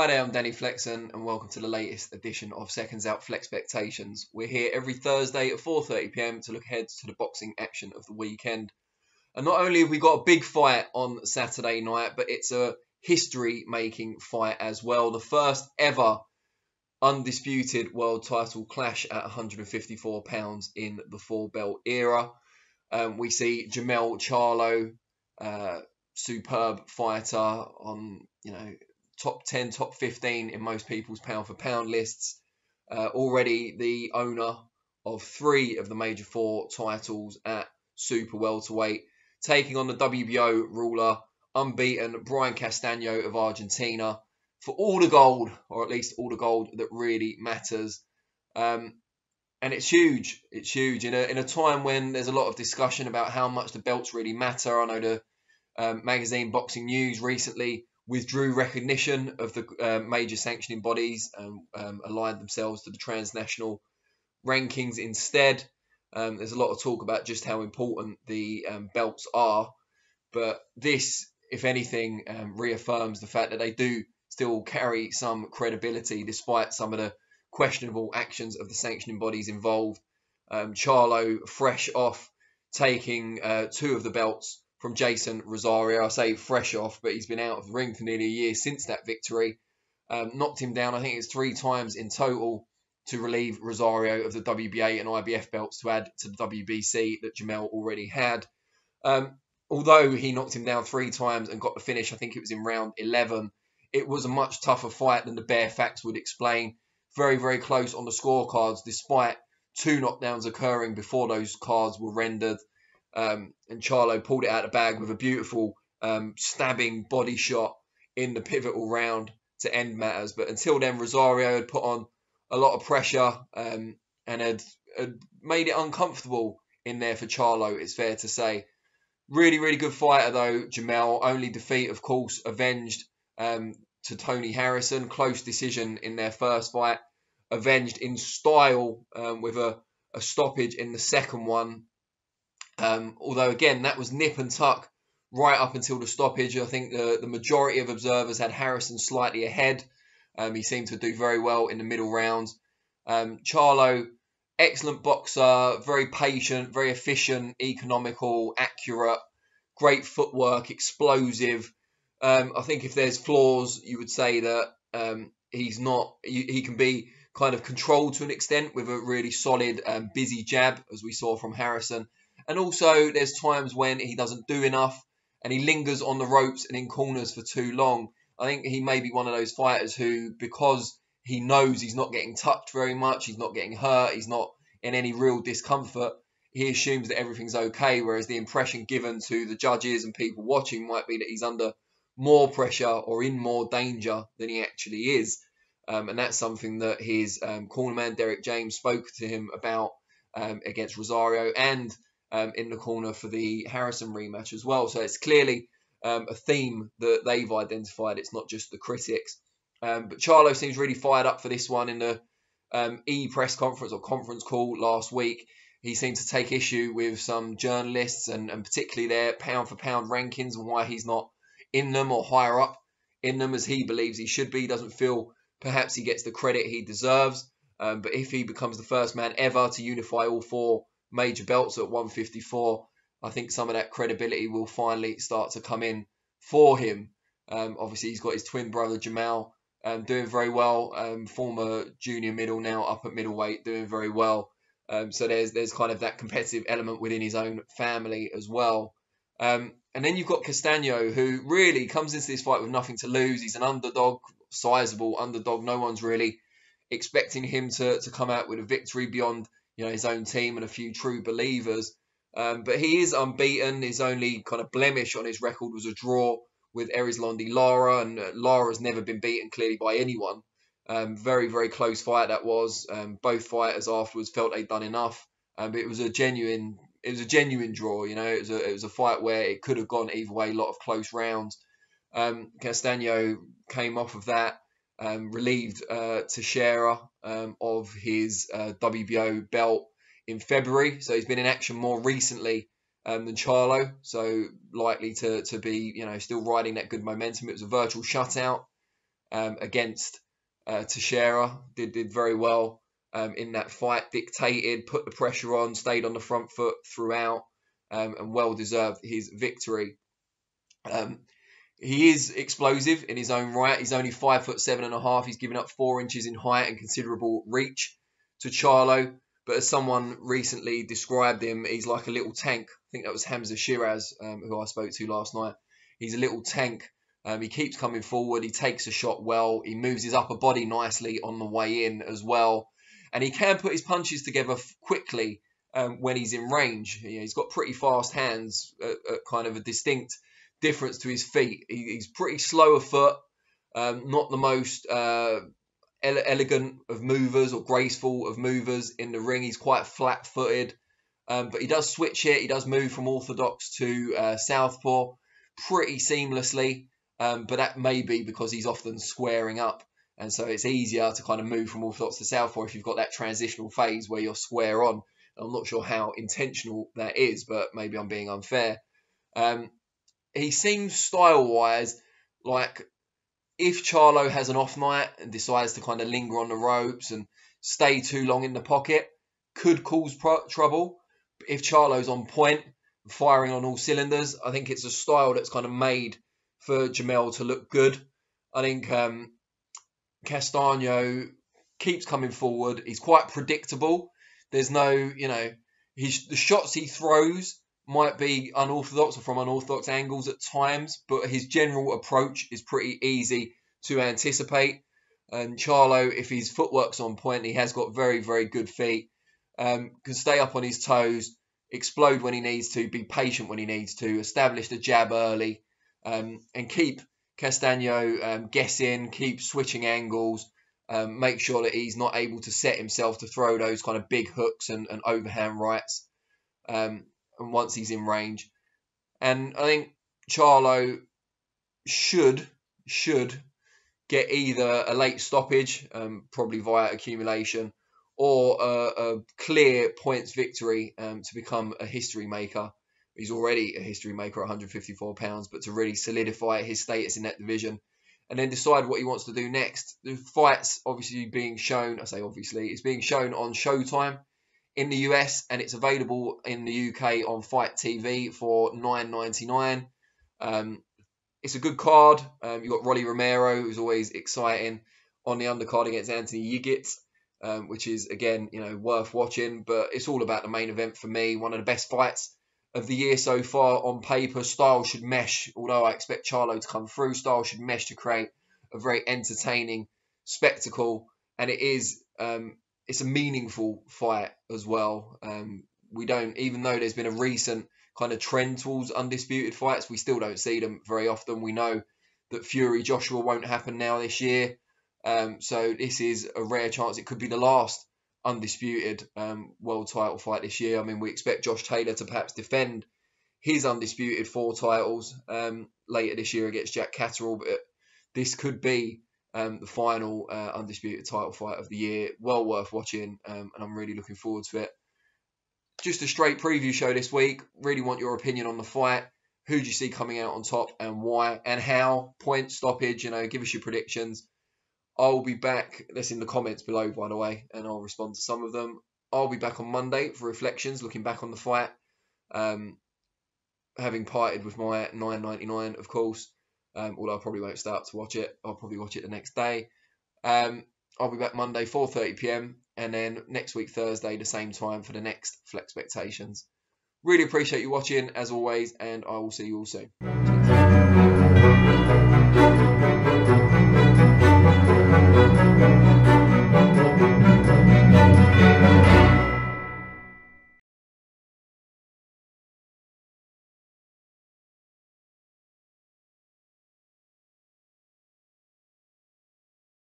Hi there, I'm Danny Flexen, and welcome to the latest edition of SecondsOut FLEXpectations. We're here every Thursday at 4:30 p.m. to look ahead to the boxing action of the weekend. And not only have we got a big fight on Saturday night, but it's a history-making fight as well. The first ever undisputed world title clash at 154 pounds in the four-belt era. We see Jermell Charlo, superb fighter on, top 10, top 15 in most people's pound-for-pound lists. Already the owner of 3 of the major 4 titles at super-welterweight, taking on the WBO ruler, unbeaten Brian Castaño of Argentina, for all the gold, or at least all the gold that really matters. And it's huge. It's huge. In a time when there's a lot of discussion about how much the belts really matter. I know the magazine Boxing News recently withdrew recognition of the major sanctioning bodies and aligned themselves to the transnational rankings instead. There's a lot of talk about just how important the belts are, but this, if anything, reaffirms the fact that they do still carry some credibility despite some of the questionable actions of the sanctioning bodies involved. Charlo, fresh off taking 2 of the belts from Jason Rosario. I say fresh off, but he's been out of the ring for nearly a year since that victory. Knocked him down, I think it's 3 times in total, to relieve Rosario of the WBA and IBF belts to add to the WBC that Jermell already had. Although he knocked him down 3 times and got the finish, I think it was in round 11, it was a much tougher fight than the bare facts would explain. Very, very close on the scorecards, despite 2 knockdowns occurring before those cards were rendered. And Charlo pulled it out of the bag with a beautiful stabbing body shot in the pivotal round to end matters. But until then, Rosario had put on a lot of pressure and had made it uncomfortable in there for Charlo, it's fair to say. Really, really good fighter, though, Jermell. Only defeat, of course, avenged to Tony Harrison. Close decision in their first fight. Avenged in style with a stoppage in the second one. Although, again, that was nip and tuck right up until the stoppage. I think the majority of observers had Harrison slightly ahead. He seemed to do very well in the middle rounds. Charlo, excellent boxer, very patient, very efficient, economical, accurate, great footwork, explosive. I think if there's flaws, you would say that he's not. He can be kind of controlled to an extent with a really solid, busy jab, as we saw from Harrison. And also, there's times when he doesn't do enough and he lingers on the ropes and in corners for too long. I think he may be one of those fighters who, because he knows he's not getting touched very much, he's not getting hurt, he's not in any real discomfort, he assumes that everything's okay, whereas the impression given to the judges and people watching might be that he's under more pressure or in more danger than he actually is. And that's something that his cornerman, Derek James, spoke to him about against Rosario and in the corner for the Harrison rematch as well. So it's clearly a theme that they've identified. It's not just the critics. But Charlo seems really fired up for this one. In the press conference or conference call last week, he seemed to take issue with some journalists and particularly their pound-for-pound rankings and why he's not in them or higher up in them as he believes he should be. He doesn't feel perhaps he gets the credit he deserves. But if he becomes the first man ever to unify all 4 major belts at 154, I think some of that credibility will finally start to come in for him. Obviously, he's got his twin brother Jermell doing very well. Former junior middle, now up at middleweight, doing very well. So there's kind of that competitive element within his own family as well. And then you've got Castaño, who really comes into this fight with nothing to lose. He's an underdog, sizable underdog. No one's really expecting him to come out with a victory beyond his own team and a few true believers. But he is unbeaten. His only kind of blemish on his record was a draw with Erislandy Lara, and Lara's never been beaten clearly by anyone. Very, very close fight that was. Both fighters afterwards felt they'd done enough. But it was a genuine draw. It was a fight where it could have gone either way. A lot of close rounds. Castaño came off of that, relieved Teixeira of his WBO belt in February. So he's been in action more recently than Charlo. So likely to be, still riding that good momentum. It was a virtual shutout. against Teixeira. Did very well in that fight, dictated, put the pressure on, stayed on the front foot throughout, and well deserved his victory. He is explosive in his own right. He's only 5'7.5". He's given up 4 inches in height and considerable reach to Charlo. But as someone recently described him, he's like a little tank. I think that was Hamza Shiraz, who I spoke to last night. He's a little tank. He keeps coming forward. He takes a shot well. He moves his upper body nicely on the way in as well. And he can put his punches together quickly when he's in range. He's got pretty fast hands, kind of a distinct difference to his feet. He's pretty slow of foot, not the most elegant of movers or graceful of movers in the ring. He's quite flat-footed, but he does switch it. He does move from orthodox to southpaw pretty seamlessly, but that may be because he's often squaring up, and so it's easier to kind of move from orthodox to southpaw if you've got that transitional phase where you're square on. I'm not sure how intentional that is, but maybe I'm being unfair. He seems style-wise like if Charlo has an off night and decides to kind of linger on the ropes and stay too long in the pocket, could cause trouble. But if Charlo's on point, firing on all cylinders, I think it's a style that's kind of made for Jermell to look good. I think Castaño keeps coming forward. He's quite predictable. There's no, the shots he throws might be unorthodox or from unorthodox angles at times, but his general approach is pretty easy to anticipate. And Charlo, if his footwork's on point, he has got very, very good feet. Can stay up on his toes, explode when he needs to, be patient when he needs to, establish the jab early, and keep Castaño guessing, keep switching angles, make sure that he's not able to set himself to throw those kind of big hooks and overhand rights. And once he's in range. And I think Charlo should get either a late stoppage, probably via accumulation, or a clear points victory to become a history maker. He's already a history maker at 154 pounds, but to really solidify his status in that division and then decide what he wants to do next. The fight's obviously being shown, I say obviously, it's being shown on Showtime in the US, and it's available in the UK on Fight TV for $9.99. It's a good card. You've got Rolly Romero, who's always exciting, on the undercard against Anthony Yigit, which is, again, worth watching. But it's all about the main event for me. One of the best fights of the year so far on paper. Style should mesh, although I expect Charlo to come through. Style should mesh to create a very entertaining spectacle, and it is... it's a meaningful fight as well. We don't, even though there's been a recent kind of trend towards undisputed fights, we still don't see them very often. We know that Fury Joshua won't happen now this year. So this is a rare chance. It could be the last undisputed world title fight this year. I mean, we expect Josh Taylor to perhaps defend his undisputed 4 titles later this year against Jack Catterall, but this could be the final undisputed title fight of the year. Well worth watching, and I'm really looking forward to it. Just a straight preview show this week. Really want your opinion on the fight. Who do you see coming out on top and why and how? Point, stoppage, give us your predictions. I'll be back. That's in the comments below, by the way, and I'll respond to some of them. I'll be back on Monday for reflections, looking back on the fight. Having parted with my $9.99, of course. Although I probably won't stay up to watch it. I'll probably watch it the next day. I'll be back Monday, 4:30 PM. And then next week, Thursday, the same time for the next FLEXpectations. Really appreciate you watching, as always. And I will see you all soon.